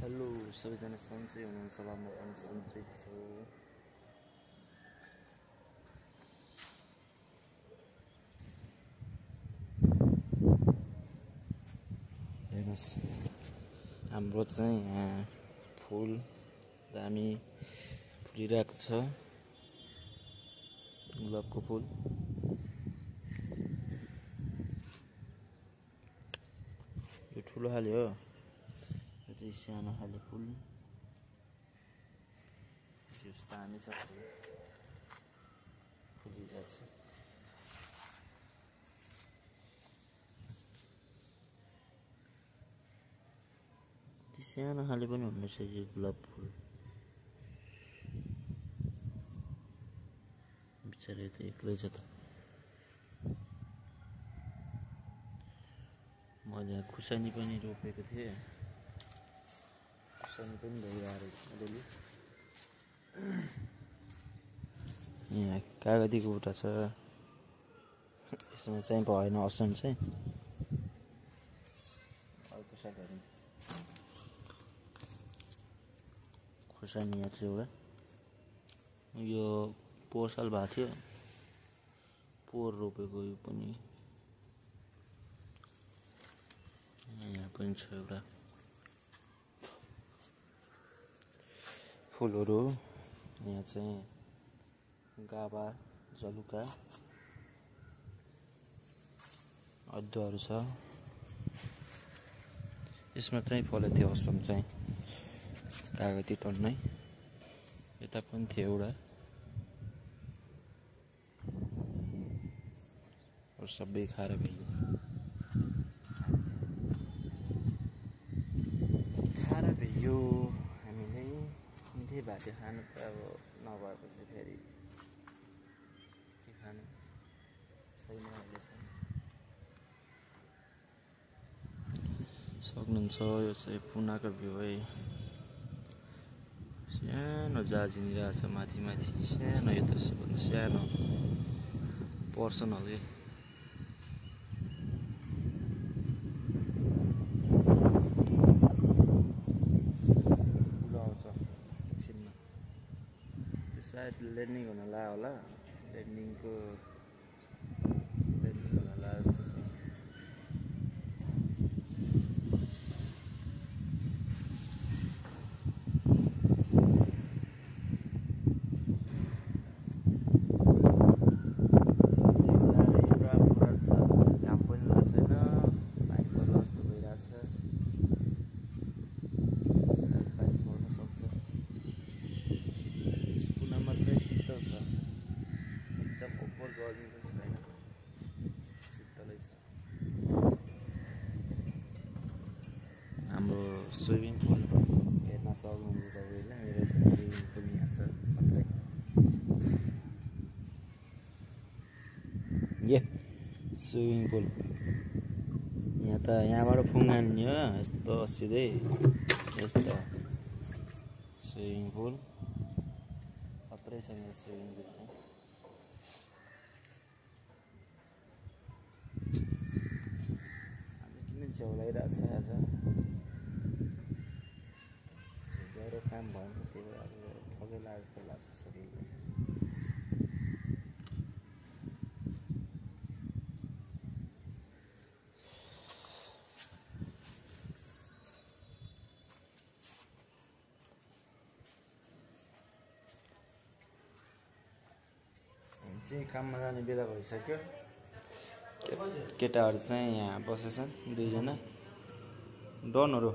Hello सबैजना सन्चै हुनुहुन्छ होला, म पनि सन्चै छु। हेर्नुहोस् हाम्रो चाहिँ यहाँ फुल दामी फुलिरहेको छ, गुलाबको फुल। यो ठुलो खाले हो, यो चाहिँ सानो खाले फुल। दामी छ, फुलिरहेको छ। सानो खाले पनि हुने रहेछ यो गुलाब फुल। बिचरा त एक्लै छ त। मैले यहाँ खुर्सानी पनि रोपेको थिएँ, खुर्सानी पनि भइरहेको रहेछ अलिअलि। यहाँ कागतीको बुट्टा छ, यसमा चाहिँ भएन असम चाहिँ अर्को सागहरू। खुर्सानी यहाँ चाहिँ एउटा, यो पोहोर साल भएको थियो, पोहोर रोपेको। यो पनि यहाँ पनि छ एउटा फुलहरू। यहाँ चाहिँ गाभा, जलुका, अदुवाहरू छ। यसमा चाहिँ फलेको थियो असम चाहिँ कागती टन्नै। यता पनि थियो एउटा, अरू सबै खाएर भइयो। हामीले मिठै भाते खानु त अब नभएपछि फेरि के खानु, छैन अहिले चाहिँ। सक्नुहुन्छ यो चाहिँ पुनाको भ्यू है। सानो जहाज हिँडिरहेको छ माथि माथि, सानो, यो त सबभन्दा सानो पर्सनल के। सायद ल्यान्डिङ हुन लाग्यो होला, ल्यान्डिङ हुन लाग्यो जस्तो छ। घाम पनि लाग्छ छैन, पानी पर्ला जस्तो भइरहेको छ। सायद पानी पर्न सक्छ। पुनामा चाहिँ शीतल छ, एकदम ओभर गर्मी पनि छैन, शीतलै छ। हाम्रो स्विमिङ पुल हेर्न सक्नुहुन्छ तपाईँले, मेरो चाहिँ स्विमिङ पुल यहाँ छ मात्रै। ए स्विमिङ पुल यहाँ त, यहाँबाट फुङ्गानी हो, यस्तो सिधै यस्तो स्विमिङ पुल। खत्रै छ मेरो स्विमिङ पुल चाहिँ। आज किन झ्याउलाइरहेको छ, आज ज्वरो काम भयो नि त, त्यही भएर अब थकै लाग्यो जस्तो लाग्छ शरीरले। चाहिँ काममा जाने बेला भइसक्यो। केटाहरू चाहिँ यहाँ बसेछन्, दुईजना डनहरू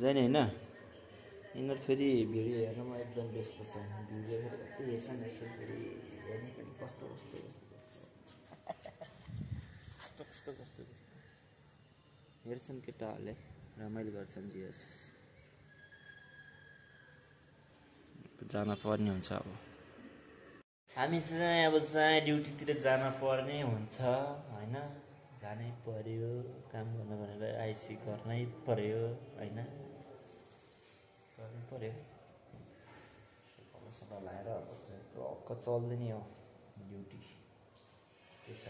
जाने होइन। यिनीहरू फेरि भिडियो हेर्नमा एकदम व्यस्त छ। भिडियो फेरि कति हेर्छन् फेरि हेर्ने पनि कस्तो हेर्छन् केटाहरूले, रमाइलो गर्छन्। जियोस् जान पर्ने हुन्छ। अब हामी चाहिँ अब ड्युटीतिर जान पर्ने हुन्छ होइन, जानै पर्यो। काम गर्नु भनेर आइसी गर्नै पर्यो होइन, गर्नै पर्यो। सफा लगाएर अब चाहिँ टक्क चल्दै नि हो ड्युटी, के छ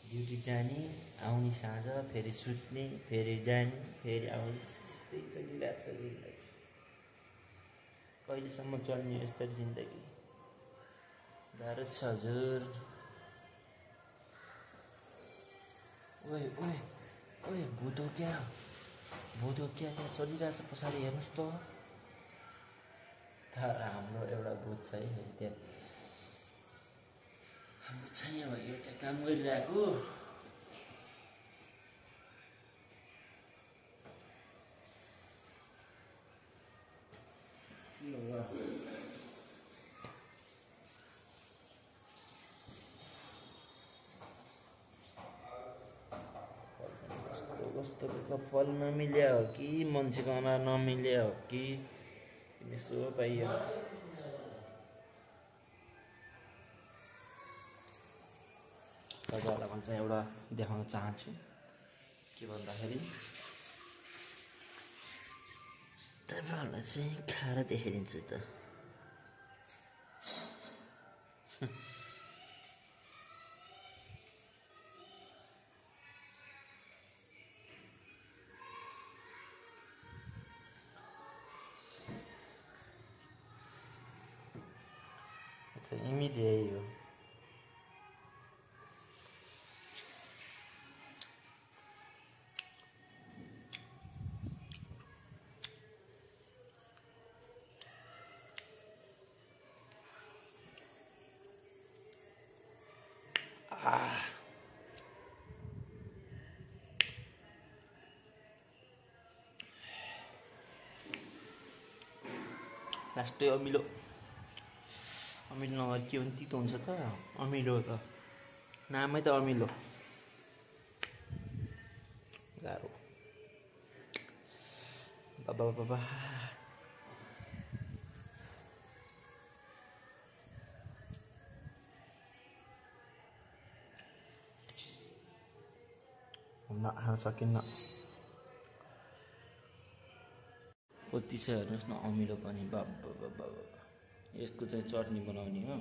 ड्युटी जाने आउने साँझ फेरि सुत्ने फेरि जाने फेरि आउने त्यस्तै चलिरहेको छ जिन्दगी कहिलेसम्म चल्ने यस्तो जिन्दगी गाह्रो छ हजुर ओए ओए ओए भूत हो क्या त्यहाँ चलिरहेछ पछाडि हेर्नुहोस् त तर हाम्रो एउटा भूत छ है त्यहाँ हाम्रो छैन भयो त्यहाँ काम गरिरहेको कस्तो कपाल नमिल्या हो कि मान्छेको अनुहार नमिल्या हो कि यसो पाइयो तपाईँहरूलाई पनि चाहिँ एउटा देखाउन चाहन्छु के भन्दाखेरि तपाईँहरूलाई चाहिँ खाएर देखाइदिन्छु त इमिडिएट हो लास्टै अमिलो नभए के हुन्छ तितो हुन्छ त अमिलो त नामै त अमिलो गाह्रो बाबा बाबा खान सकिन्न कति छ हेर्नुहोस् न अमिलो पनि बाबा यसको चाहिँ चटनी बनाउने हो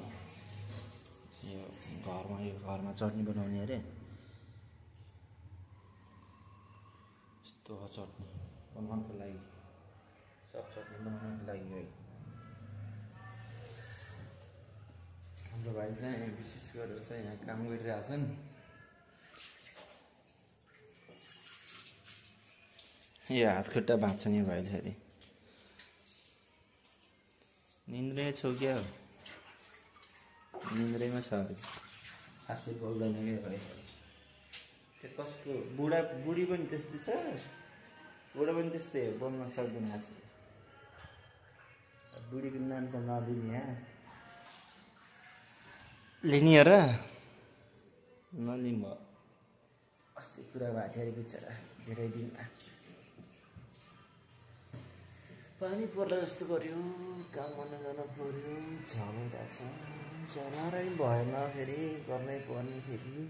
यो घरमा चटनी बनाउने अरे यस्तो हो चटनी बनाउनको लागि सब चटनी बनाउनको लागि है हाम्रो भाइ चाहिँ विशेष गरेर चाहिँ यहाँ काम गरिरहेछन् यो हात खुट्टा भाँच्छ नि भाइले फेरि निन्द्रै छौ क्या निन्द्रैमा छ अरे खासै बोल्दैन क्या भाइ त्यो कसको बुढी पनि त्यस्तै छ बुढा पनि त्यस्तै हो बोल्न सक्दैन हाँसी बुढीको नाम त नलिने यहाँ लिने हो र नलिनु भयो अस्ति कुरा भएको थियो अरे बिचरा धेरै दिनमा पानी पर्ला जस्तो गर्यो काम गर्न जानु पर्यो झरिरहेछ जानै भएन फेरि गर्नै पर्ने फेरि